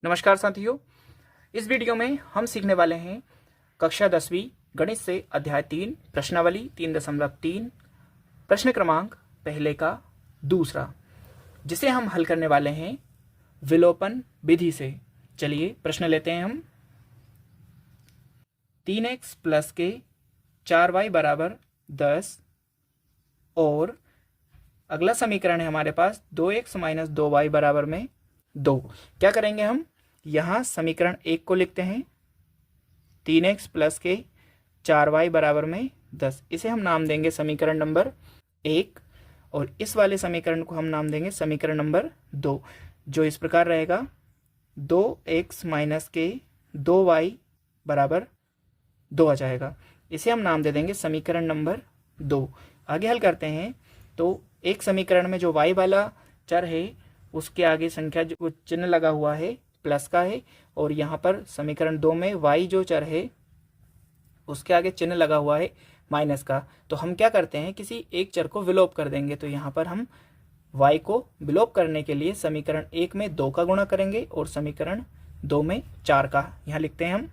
नमस्कार साथियों, इस वीडियो में हम सीखने वाले हैं कक्षा 10वीं गणित से अध्याय 3 प्रश्नावली 3.3 प्रश्न क्रमांक पहले का दूसरा, जिसे हम हल करने वाले हैं विलोपन विधि से। चलिए प्रश्न लेते हैं हम। 3x प्लस के 4y बराबर 10 और अगला समीकरण है हमारे पास 2x माइनस 2y बराबर में 2। क्या करेंगे हम? यहाँ समीकरण 1 को लिखते हैं 3x प्लस के 4y बराबर में 10। इसे हम नाम देंगे समीकरण नंबर 1 और इस वाले समीकरण को हम नाम देंगे समीकरण नंबर 2, जो इस प्रकार रहेगा 2x माइनस के 2y बराबर 2 आ जाएगा। इसे हम नाम दे देंगे समीकरण नंबर 2। आगे हल करते हैं तो एक समीकरण में जो y वाला चर है उसके आगे संख्या जो चिन्ह लगा हुआ है प्लस का है, और यहाँ पर समीकरण 2 में y जो चर है उसके आगे चिन्ह लगा हुआ है माइनस का। तो हम क्या करते हैं, किसी एक चर को विलोप कर देंगे। तो यहाँ पर हम y को विलोप करने के लिए समीकरण 1 में 2 का गुणा करेंगे और समीकरण 2 में 4 का। यहाँ लिखते हैं हम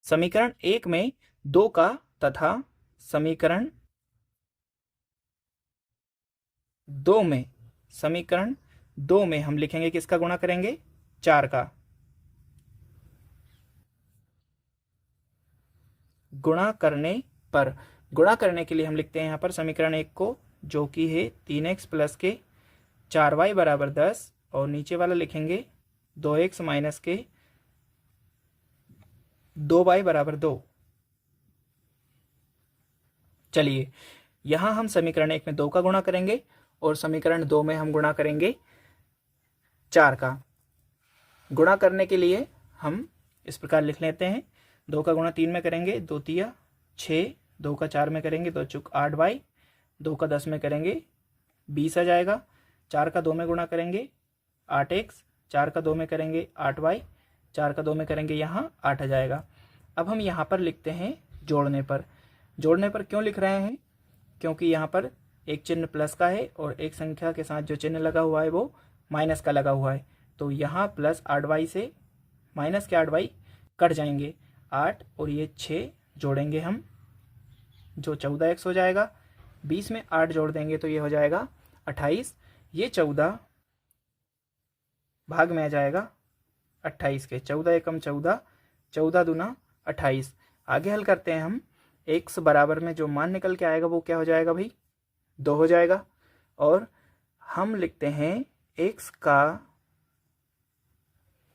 समीकरण 1 में 2 का तथा समीकरण 2 में हम लिखेंगे किसका गुणा करेंगे? 4 का। गुणा करने के लिए हम लिखते हैं यहाँ पर समीकरण 1 को, जो कि है 3x प्लस के 4y बराबर 10, और नीचे वाला लिखेंगे 2x माइनस के 2y बराबर 2। चलिए यहाँ हम समीकरण 1 में 2 का गुणा करेंगे और समीकरण 2 में हम गुणा करेंगे 4 का। गुणा करने के लिए हम इस प्रकार लिख लेते हैं, 2 का गुणा 3 में करेंगे 2 तिया 6, 2 का 4 में करेंगे 2 चुक 8y, 2 का 10 में करेंगे 20 आ जाएगा। 4 का 2 में गुणा करेंगे 8x, 4 का 2 में करेंगे 8y, 4 का 2 में करेंगे यहाँ 8 आ जाएगा। अब हम यहाँ पर लिखते हैं जोड़ने पर क्यों लिख रहे हैं? क्योंकि यहाँ पर एक चिन्ह प्लस का है और एक संख्या के साथ जो चिन्ह लगा हुआ है वो माइनस का लगा हुआ है। तो यहाँ प्लस 8y से माइनस के 8y कट जाएंगे, 8 और ये 6 जोड़ेंगे हम, जो 14x हो जाएगा। 20 में 8 जोड़ देंगे तो ये हो जाएगा 28। ये 14 भाग में आ जाएगा 28 के, 14 एकम 14, 14 दूना 28। आगे हल करते हैं हम, x बराबर में जो मान निकल के आएगा वो क्या हो जाएगा भाई? 2 हो जाएगा। और हम लिखते हैं x का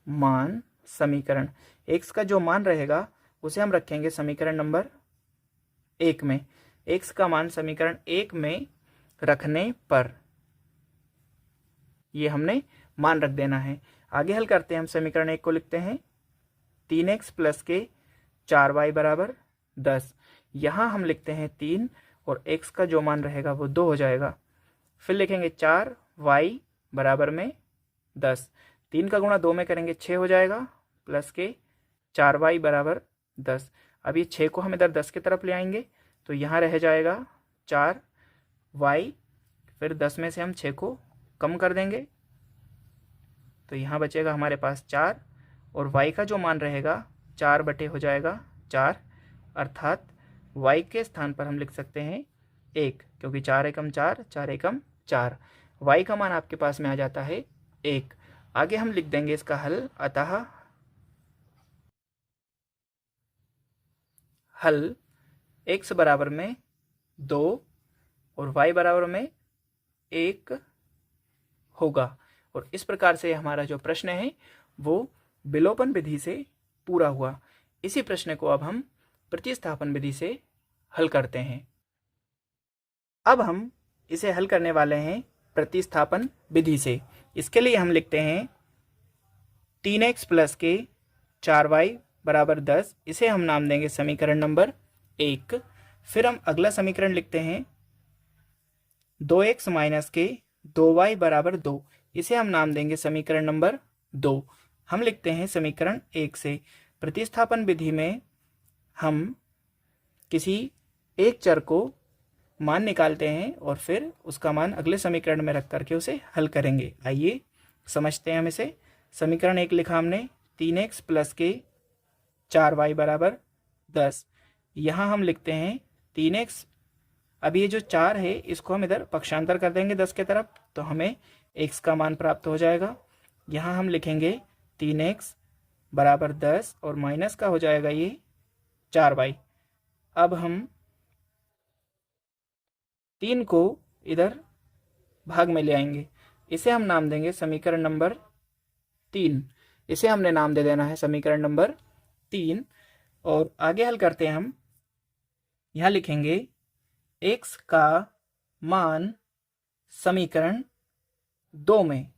मान, समीकरण x का जो मान रहेगा उसे हम रखेंगे समीकरण नंबर 1 में। x का मान समीकरण 1 में रखने पर ये हमने मान रख देना है। आगे हल करते हैं हम, समीकरण 1 को लिखते हैं 3x प्लस के 4y बराबर 10। यहाँ हम लिखते हैं 3 और x का जो मान रहेगा वो 2 हो जाएगा। फिर लिखेंगे 4y बराबर में 10। 3 का गुणा 2 में करेंगे 6 हो जाएगा, प्लस के 4y बराबर 10। अब ये 6 को हम इधर 10 की तरफ ले आएंगे तो यहाँ रह जाएगा 4y, फिर 10 में से हम 6 को कम कर देंगे तो यहाँ बचेगा हमारे पास 4, और y का जो मान रहेगा 4 बटे हो जाएगा 4, अर्थात y के स्थान पर हम लिख सकते हैं 1, क्योंकि 4 एकम 4, 4 एकम 4। y का मान आपके पास में आ जाता है 1। आगे हम लिख देंगे इसका हल। अतः हल x बराबर में 2 और y बराबर में 1 होगा। और इस प्रकार से हमारा जो प्रश्न है वो विलोपन विधि से पूरा हुआ। इसी प्रश्न को अब हम प्रतिस्थापन विधि से हल करते हैं। अब हम इसे हल करने वाले हैं प्रतिस्थापन विधि से। इसके लिए हम लिखते हैं 3x प्लस के 4y बराबर 10। इसे हम नाम देंगे समीकरण नंबर 1। फिर हम अगला समीकरण लिखते हैं 2x माइनस के 2y बराबर 2। इसे हम नाम देंगे समीकरण नंबर 2। हम लिखते हैं समीकरण 1 से। प्रतिस्थापन विधि में हम किसी एक चर को मान निकालते हैं और फिर उसका मान अगले समीकरण में रख करके उसे हल करेंगे। आइए समझते हैं हम इसे। समीकरण 1 लिखा हमने 3x प्लस के 4y बराबर 10। यहाँ हम लिखते हैं 3x, अब ये जो 4 है इसको हम इधर पक्षांतर कर देंगे 10 के तरफ, तो हमें x का मान प्राप्त हो जाएगा। यहाँ हम लिखेंगे 3x बराबर 10 और माइनस का हो जाएगा ये 4y। अब हम 3 को इधर भाग में ले आएंगे, इसे हम नाम देंगे समीकरण नंबर 3। इसे हमने नाम दे देना है समीकरण नंबर 3। और आगे हल करते हैं हम। यहाँ लिखेंगे x का मान समीकरण 2 में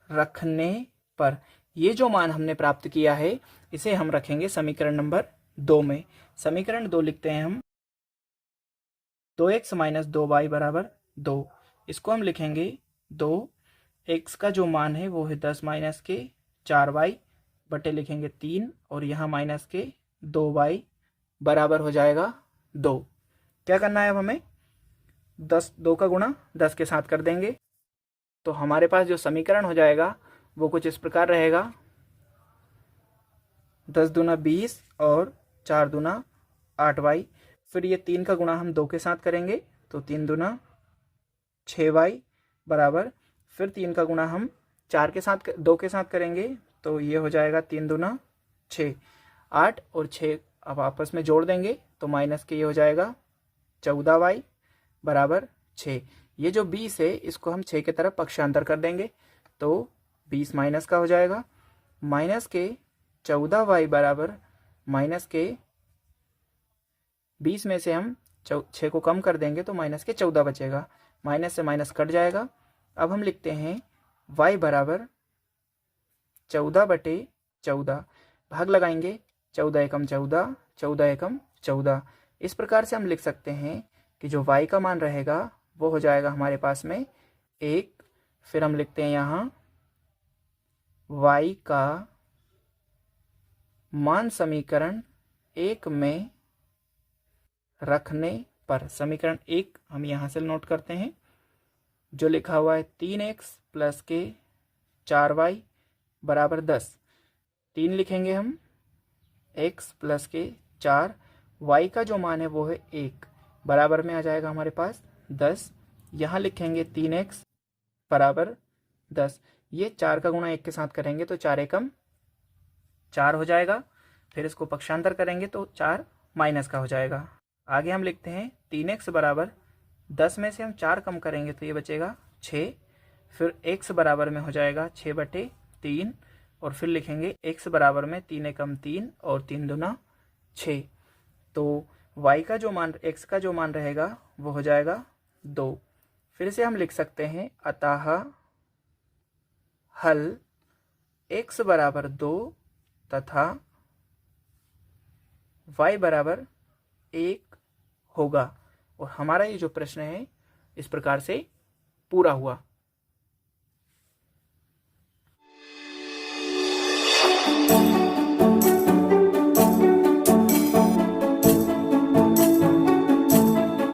रखने पर, ये जो मान हमने प्राप्त किया है इसे हम रखेंगे समीकरण नंबर 2 में। समीकरण 2 लिखते हैं हम 2x माइनस 2y बराबर 2। इसको हम लिखेंगे 2x का जो मान है वो है 10 माइनस के 4y बटे लिखेंगे 3 और यहाँ माइनस के 2y बराबर हो जाएगा 2। क्या करना है अब हमें 2 का गुणा 10 के साथ कर देंगे, तो हमारे पास जो समीकरण हो जाएगा वो कुछ इस प्रकार रहेगा 10 दूना 20 और 4 दूना 8y। फिर ये 3 का गुणा हम 2 के साथ करेंगे तो 3 दूना 6y बराबर, फिर 3 का गुणा हम 2 के साथ करेंगे तो ये हो जाएगा 3 दूना 6, 8 और 6 अब आपस में जोड़ देंगे तो माइनस के ये हो जाएगा 14y बराबर 6। ये जो 20 है इसको हम 6 के तरफ पक्षांतर कर देंगे तो 20 माइनस का हो जाएगा, माइनस के 14y बराबर माइनस के 20 में से हम 6 को कम कर देंगे तो माइनस के 14 बचेगा, माइनस से माइनस कट जाएगा। अब हम लिखते हैं y बराबर 14 बटे 14, भाग लगाएंगे 14 एकम 14, 14 एकम 14। इस प्रकार से हम लिख सकते हैं कि जो y का मान रहेगा वो हो जाएगा हमारे पास में 1। फिर हम लिखते हैं यहाँ y का मान समीकरण 1 में रखने पर, समीकरण 1 हम यहाँ से नोट करते हैं जो लिखा हुआ है 3x प्लस के 4y बराबर 10। 3 लिखेंगे हम, x प्लस के 4, y का जो मान है वो है 1 बराबर में आ जाएगा हमारे पास 10। यहाँ लिखेंगे 3x बराबर 10, ये 4 का गुणा 1 के साथ करेंगे तो 4 एकम 4 हो जाएगा, फिर इसको पक्षांतर करेंगे तो 4 माइनस का हो जाएगा। आगे हम लिखते हैं 3x बराबर 10 में से हम 4 कम करेंगे तो ये बचेगा 6, फिर x बराबर में हो जाएगा 6 बटे 3 और फिर लिखेंगे x बराबर में 3 एकम 3 और 3 दूना 6। तो y का जो मान x का जो मान रहेगा वो हो जाएगा 2। फिर से हम लिख सकते हैं अतः हल x बराबर 2 तथा y बराबर 1 होगा। और हमारा ये जो प्रश्न है इस प्रकार से पूरा हुआ।